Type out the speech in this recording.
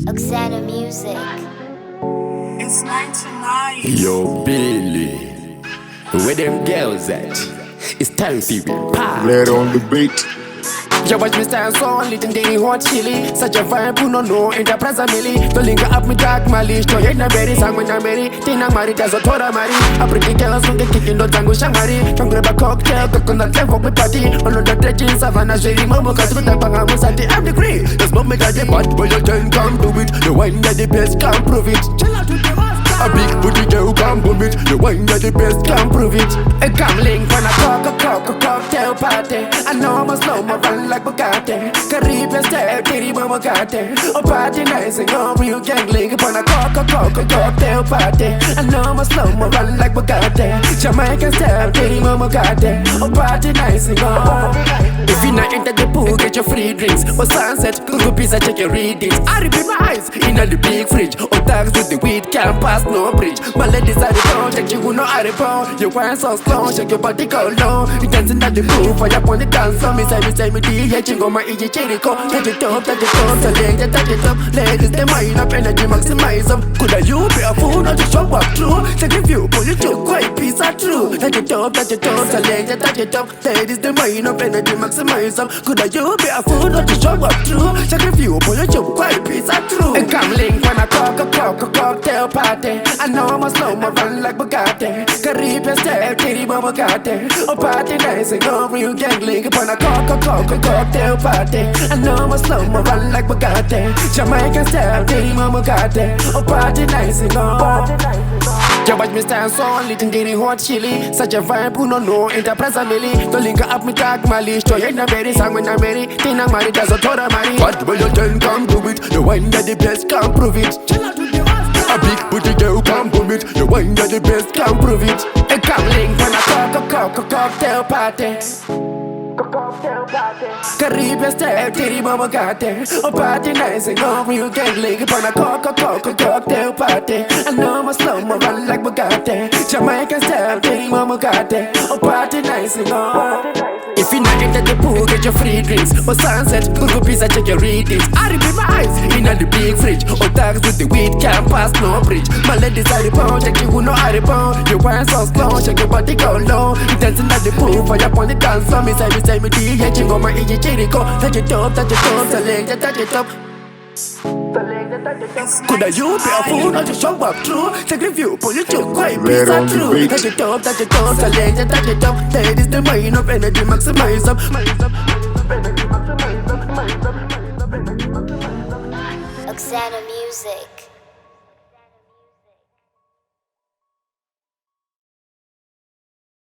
Oxana Music. It's 99. Yo, Billy, where them girls at? It's time for you. Let on the beat. You watch me stand so lit and they hot chili. Such a vibe, who no know, enterprise a milli. To link up me dark mali. Show you na berry, sang when I'm married. Tina married as a tora mari. A pretty girls from the kicking, no tango shangari. From grab a cocktail, coconut left for me party. On the dredging savannah, shady momo, cause with the pangamusati, I'm the green. The smoke me got the bad boy, your turn, come do it. The wine that the best, can't prove it. Chill out with the a big booty girl can't boom it. The wine that the best can't prove it. A come link when I cocktail party. I know I'm a slow mo run like Bugatti. Caribbean style, titty mama Bugatti. Oh party nice and go real gang link when I cocktail party. I know I'm a slow mo run like Bugatti. Jamaican style, titty mama Bugatti. Oh party nice and go. If you not enter the pool, get your free drinks. Or sunset, Google pizza, check your readings. I repeat my eyes in the big fridge. Or tags with the weed, can't pass no bridge. My ladies are the phone, check you know I the phone. You want so strong, shake your body go low. You dancing at the pool, for your pony dance. So me say me DJ, chingo my EJ Charico. Touch it up, so leg that touch it up. Ladies, they mind up, energy maximize up. Coulda you be a fool, not to show up true. Take a view, pull you to quite piece are true. Touch it up, so leg that touch it up. Ladies, they mind up, energy maximize up. Coulda you be a fool, not to show up true. Take a view, pull you to quite piece are true. And come link when I cocktail party. I know I'm a slow mo run like Bugatti. Caribbean style, titty mama Bugatti. Oh party nice and go real gang link upon a cocktail party. I know I'm a slow mo run like Bugatti. Jamaican style, titty mama Bugatti. Oh party nice and go. You watch me stand so lit and getting hot chili. Such a vibe, who no know, enterprise a milli. To link up me tag mali. Show you na berry, sang when I'm married. Tina married as a tora mari. But when you turn, come do it. The wine that the best can't prove it. Chill out with the a big booty girl can't boom it. The wine that the best can't prove it. And come link when I cocktail party. Caribbean style, titty mama Bugatti. Oh party nice and go real gang link upon a cocktail party. I know I'm a slow mo run like Bugatti. Jamaican style, titty mama Bugatti. Oh party nice and go. If you not enter the pool, get your free drinks. Or sunset, Google pizza, check your readings. I repeat my eyes in the big fridge. Or tags with the weed, can't pass no bridge. My ladies are the pound, check you know I the pound. You want so strong, shake your body go low. You dancing at the pool, for your pony dance. So me say me DJ, chingo my EJ Charico. Touch it up, so leg that touch it up. Coulda you be a fool, not to show up true. Take a view, pull you to quite piece are true. Touch it up, so leg that touch it up. Ladies, the mind of energy maximize up. Oxana Music.